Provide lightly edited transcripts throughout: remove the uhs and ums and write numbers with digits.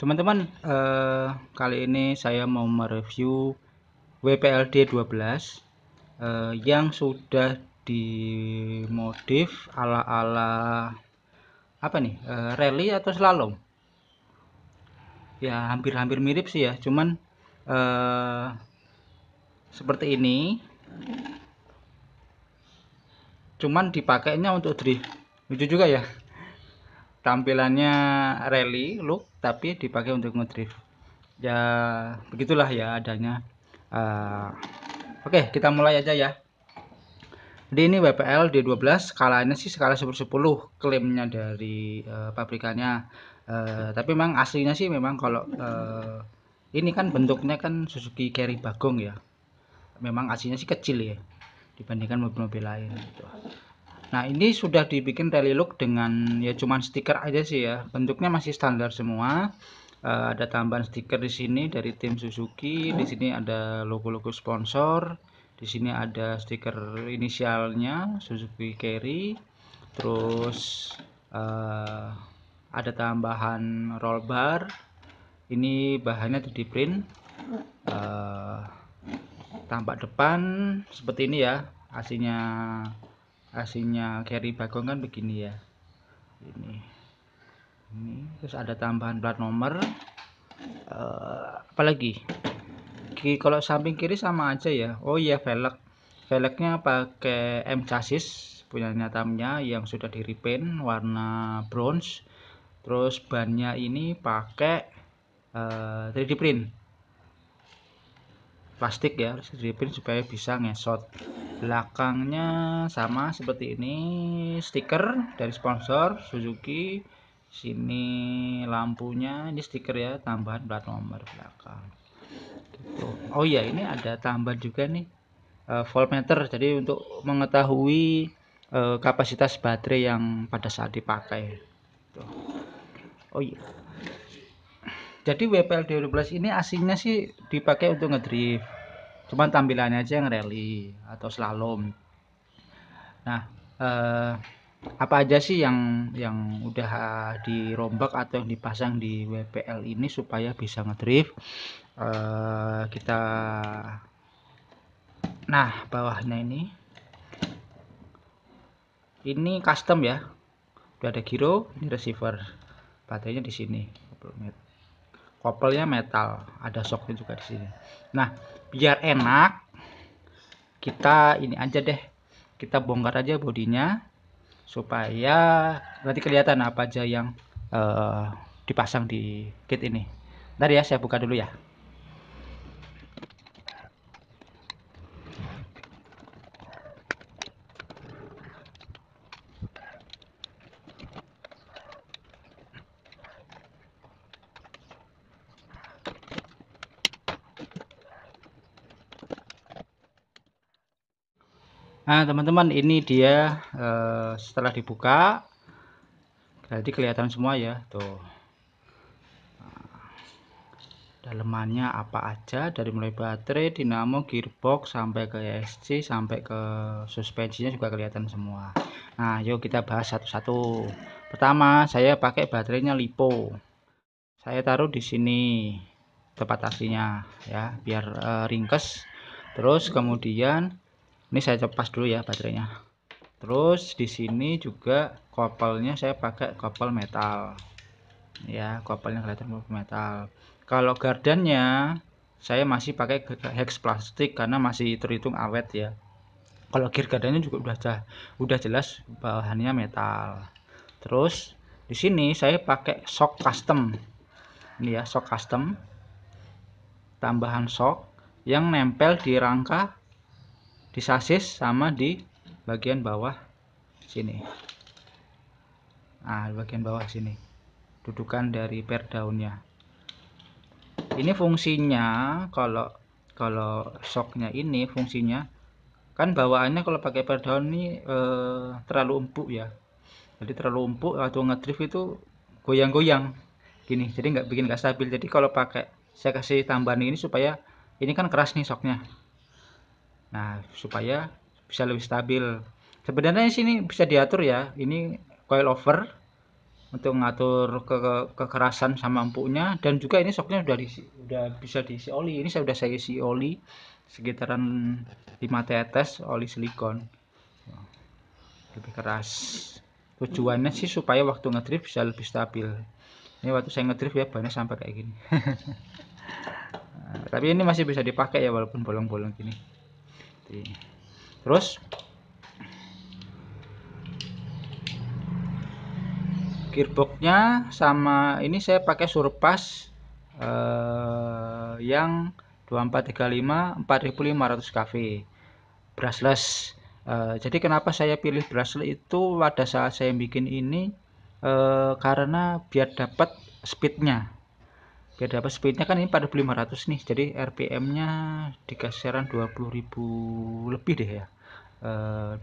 Teman-teman, kali ini saya mau mereview WPLD 12 yang sudah dimodif ala-ala apa nih, rally atau slalom. Ya hampir-hampir mirip sih ya, cuman seperti ini. Cuman dipakainya untuk drift. Lucu juga ya. Tampilannya rally look tapi dipakai untuk ngedrift. Ya begitulah ya adanya. Oke, kita mulai aja ya. Jadi ini WPL D12, skalanya sih skala 1/10 klaimnya dari pabrikannya. Tapi memang aslinya sih memang kalau ini kan bentuknya kan Suzuki Carry Bagong ya. Memang aslinya sih kecil ya dibandingkan mobil-mobil lain gitu. Nah, ini sudah dibikin rally look dengan ya cuman stiker aja sih ya. Bentuknya masih standar semua. Ada tambahan stiker di sini dari tim Suzuki. Di sini ada logo-logo sponsor. Di sini ada stiker inisialnya Suzuki Carry. Terus ada tambahan roll bar. Ini bahannya 3D print. Tampak depan seperti ini ya. Aslinya Carry Bagong kan begini ya. Ini terus ada tambahan plat nomor. Apalagi kalau samping kiri sama aja ya. Oh iya, velgnya pakai M chassis punyanya Tamiya yang sudah di repaint warna bronze. Terus bannya ini pakai 3D print plastik ya, 3D print supaya bisa ngesot. Belakangnya sama seperti ini, stiker dari sponsor Suzuki. Sini lampunya, ini stiker ya, tambahan plat nomor belakang gitu. Oh iya, ini ada tambahan juga nih voltmeter, jadi untuk mengetahui kapasitas baterai yang pada saat dipakai tuh. Oh iya, jadi WPL 12 ini aslinya sih dipakai untuk ngedrift, cuman tampilannya aja yang rally atau slalom. Nah, apa aja sih yang udah dirombak atau yang dipasang di WPL ini supaya bisa ngedrift? Kita Nah, bawahnya ini custom ya. Udah ada giro, ini receiver. Baterainya di sini. Kopelnya metal, ada shocknya juga di sini. Nah, biar enak, kita ini aja deh. Kita bongkar aja bodinya supaya nanti kelihatan apa aja yang dipasang di kit ini. Ntar ya, saya buka dulu ya. Nah, teman-teman, ini dia setelah dibuka. Jadi kelihatan semua ya, tuh. Dalemannya apa aja, dari mulai baterai, dinamo, gearbox sampai ke ESC sampai ke suspensinya juga kelihatan semua. Nah, yuk kita bahas satu-satu. Pertama, saya pakai baterainya LiPo. Saya taruh di sini tempat aslinya ya, biar ringkes. Terus kemudian ini saya lepas dulu ya baterainya. Terus di sini juga kopelnya saya pakai kopel metal. Ya, kopelnya kelihatan kopel metal. Kalau gardannya saya masih pakai hex plastik karena masih terhitung awet ya. Kalau gear gardannya juga udah jelas bahannya metal. Terus di sini saya pakai shock custom. Ini ya, shock custom. Tambahan shock yang nempel di rangka, di sasis sama di bagian bawah sini. Nah, bagian bawah sini. Dudukan dari per daunnya. Ini fungsinya kalau shocknya ini fungsinya kan bawaannya kalau pakai per daun ini terlalu empuk ya. Jadi terlalu empuk atau ngedrift itu goyang-goyang gini, jadi nggak stabil. Jadi kalau pakai saya kasih tambahan ini supaya ini kan keras nih shocknya. Nah, supaya bisa lebih stabil. Sebenarnya di sini bisa diatur ya. Ini coil over untuk ngatur kekerasan sama empuknya. Dan juga ini shocknya udah bisa diisi oli. Ini saya isi oli sekitaran 5 tetes oli silikon, lebih keras. Tujuannya sih supaya waktu ngedrift bisa lebih stabil. Ini waktu saya ngedrift ya bannya sampai kayak gini. Nah, tapi ini masih bisa dipakai ya walaupun bolong-bolong gini. Terus gearboxnya sama ini saya pakai Surpass yang 2435 4500 kV brushless. Jadi kenapa saya pilih brushless itu pada saat saya bikin ini, karena biar dapat speednya. Kan ini pada 500 nih, jadi RPM-nya di kisaran 20.000 lebih deh ya. 20.000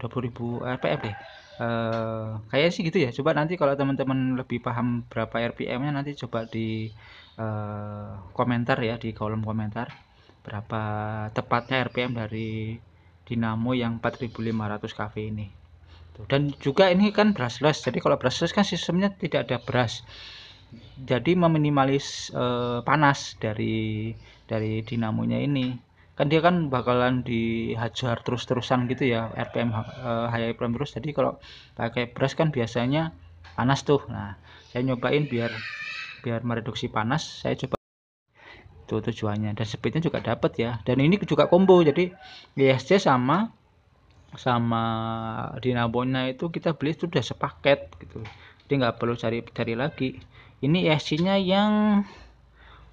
RPM deh. Kayaknya sih gitu ya. Coba nanti kalau teman-teman lebih paham berapa RPM-nya nanti coba di komentar ya, di kolom komentar berapa tepatnya RPM dari dinamo yang 4500 kV ini. Dan juga ini kan brushless. Jadi kalau brushless kan sistemnya tidak ada brush. Jadi meminimalis panas dari dinamonya ini. Kan dia kan bakalan dihajar terus-terusan gitu ya, RPM high RPM terus. Jadi kalau pakai brush kan biasanya panas tuh. Nah, saya nyobain biar mereduksi panas, saya coba itu tujuannya, dan speednya juga dapat ya. Dan ini juga combo, jadi ESC sama dinamonya itu kita beli itu udah sepaket gitu, jadi nggak perlu cari lagi. Ini ESC nya yang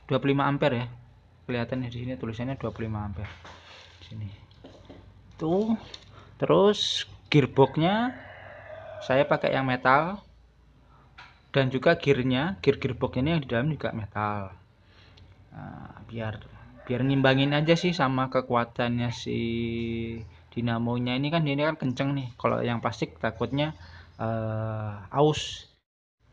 25 ampere ya, kelihatan di sini tulisannya 25 ampere sini tuh. Terus gearboxnya saya pakai yang metal, dan juga gear gearbox ini yang di dalam juga metal. Nah, biar ngimbangin aja sih sama kekuatannya si dinamonya. Ini kan kenceng nih, kalau yang plastik takutnya aus.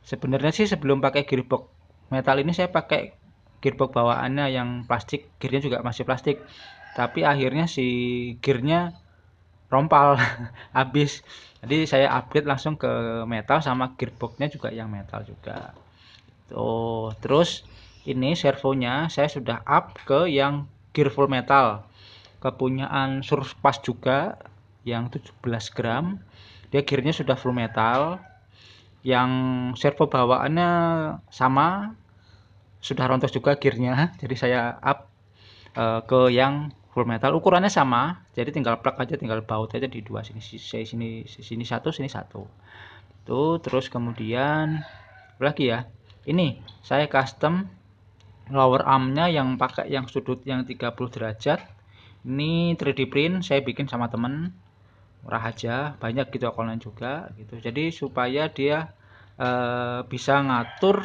Sebenarnya sih sebelum pakai gearbox metal ini saya pakai gearbox bawaannya yang plastik, gearnya juga masih plastik, tapi akhirnya si gearnya rompal habis. Jadi saya upgrade langsung ke metal, sama gearboxnya juga yang metal juga. Tuh, terus ini servonya saya sudah up ke yang gear full metal, kepunyaan Surpass juga, yang 17 gram. Dia gearnya sudah full metal, yang servo bawaannya sama, sudah rontok juga gearnya. Jadi saya up ke yang full metal, ukurannya sama, jadi tinggal plug aja, tinggal baut aja di dua sini, sini satu, sini satu. Tuh, terus kemudian lagi ya, ini saya custom lower armnya yang pakai yang sudut yang 30 derajat. Ini 3D print saya bikin sama temen, murah aja, banyak gitu online juga gitu. Jadi supaya dia bisa ngatur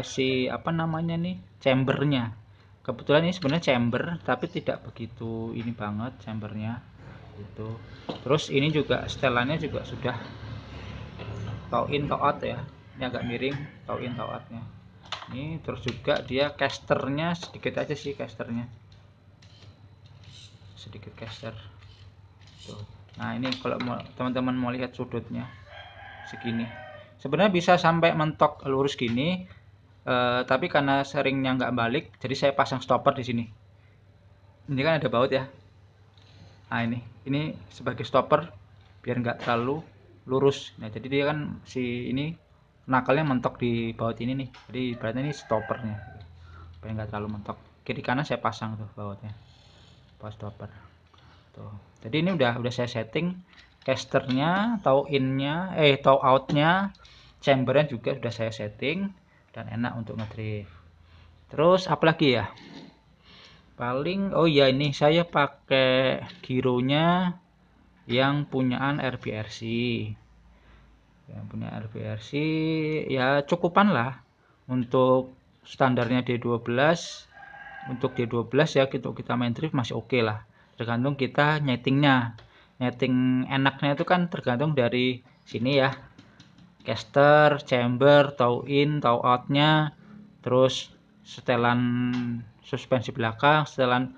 si apa namanya nih, chambernya. Kebetulan ini sebenarnya chamber, tapi tidak begitu ini banget chambernya gitu. Terus ini juga setelannya juga sudah toe in toe out ya, ini agak miring toe in toe outnya ini. Terus juga dia casternya sedikit aja sih, casternya sedikit caster tuh. Nah, ini kalau teman-teman mau lihat sudutnya segini, sebenarnya bisa sampai mentok lurus gini, tapi karena seringnya nggak balik, jadi saya pasang stopper di sini. Ini kan ada baut ya. Nah, ini sebagai stopper biar nggak terlalu lurus. Nah, jadi dia kan si ini nakalnya mentok di baut ini nih. Jadi berarti ini stoppernya biar nggak terlalu mentok. Kiri kanan saya pasang tuh bautnya, pas stopper tuh. Jadi ini udah saya setting casternya, toe innya, toe outnya, chambernya juga sudah saya setting, dan enak untuk ngedrift. Terus apalagi ya, paling oh ya, ini saya pakai gironya yang punyaan RBRC, ya cukupan lah untuk standarnya D12. Untuk D12 ya, kita main drift masih oke lah, tergantung kita nyeting enaknya itu kan tergantung dari sini ya, caster, chamber, toe in, toe outnya, terus setelan suspensi belakang, setelan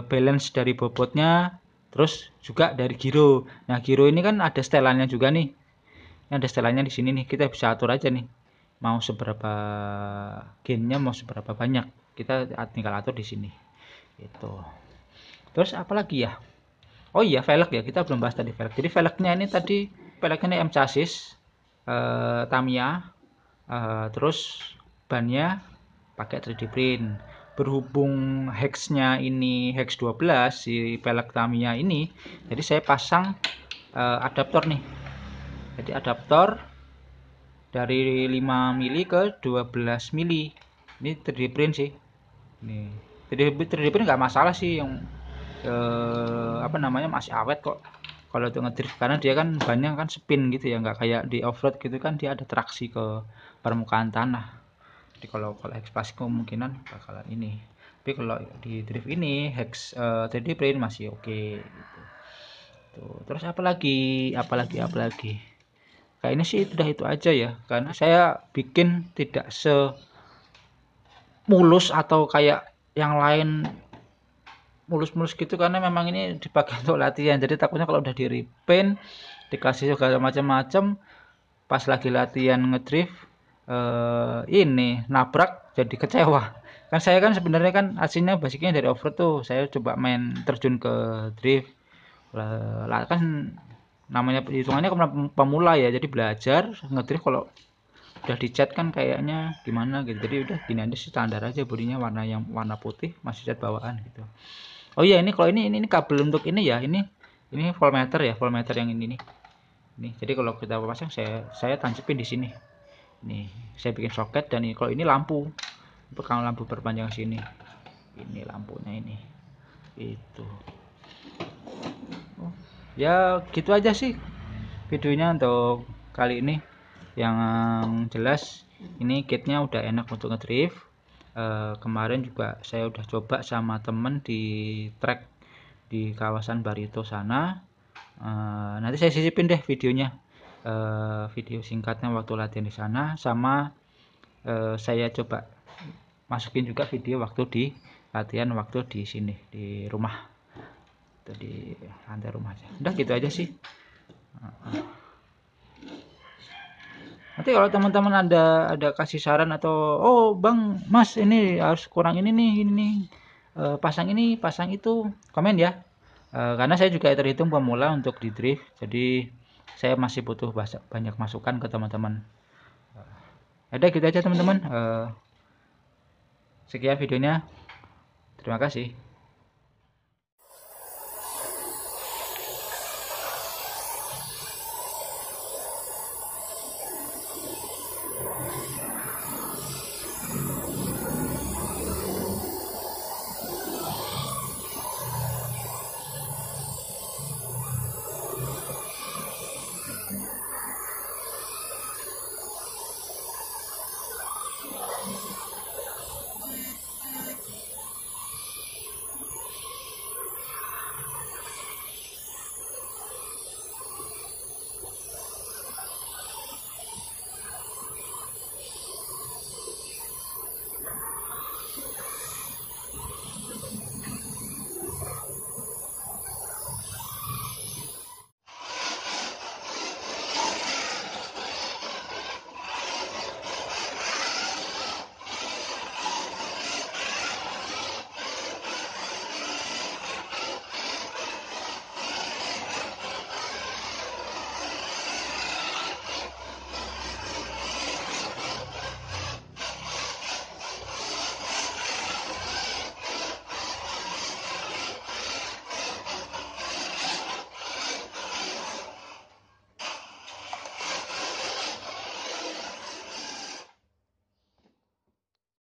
balance dari bobotnya, terus juga dari giro. Nah, giro ini kan ada setelannya juga nih. Ini ada setelannya di sini nih, kita bisa atur aja nih mau seberapa gainnya, mau seberapa banyak, kita tinggal atur di sini itu. Terus apalagi ya, oh iya velg ya, kita belum bahas tadi velg. Jadi velgnya ini tadi, velgnya ini M chassis, Tamiya, terus bannya pakai 3D print. Berhubung hexnya ini hex 12 si velg Tamiya ini, jadi saya pasang adaptor nih. Jadi adaptor dari 5 mili ke 12 mili. Ini 3D print sih. Nih, 3D print nggak masalah sih, yang apa namanya, masih awet kok kalau untuk ngedrift, karena dia kan banyak kan spin gitu ya, nggak kayak di offroad gitu kan, dia ada traksi ke permukaan tanah. Jadi kalau hex plastik kemungkinan bakalan ini, tapi kalau di drift ini hex 3D print masih oke gitu. Tuh, terus apalagi kayak ini sih udah itu aja ya, karena saya bikin tidak semulus atau kayak yang lain mulus-mulus gitu, karena memang ini dipakai untuk latihan. Jadi takutnya kalau udah di repaint, dikasih segala macam-macam, pas lagi latihan ngedrift ini nabrak, jadi kecewa. Kan saya kan sebenarnya kan aslinya basicnya dari offroad tuh, saya coba main terjun ke drift lah, kan namanya hitungannya pemula ya, jadi belajar ngedrift. Kalau udah dicat kan kayaknya gimana gitu, jadi udah gini aja sih, standar aja, bodinya warna putih, masih cat bawaan gitu. Oh iya, ini kalau ini kabel untuk ini ya, ini voltmeter ya, voltmeter yang ini nih. Nih, jadi kalau kita pasang, saya tancapin di sini. Nih, saya bikin soket, dan ini kalau ini lampu. Kalau lampu berpanjang sini. Ini lampunya ini. Itu. Oh, ya gitu aja sih videonya untuk kali ini. Yang jelas ini kitnya udah enak untuk ngedrift. Kemarin juga saya udah coba sama temen di track di kawasan Barito sana. Nanti saya sisipin deh videonya, video singkatnya waktu latihan di sana, sama saya coba masukin juga video waktu di latihan waktu di sini di rumah, atau di lantai rumah aja. Udah gitu aja sih. Nanti kalau teman-teman ada kasih saran atau, oh bang mas ini harus kurang ini nih, pasang ini pasang itu, komen ya. Karena saya juga terhitung pemula untuk di drift, jadi saya masih butuh banyak masukan ke teman-teman. Ada gitu aja teman-teman. Sekian videonya, terima kasih.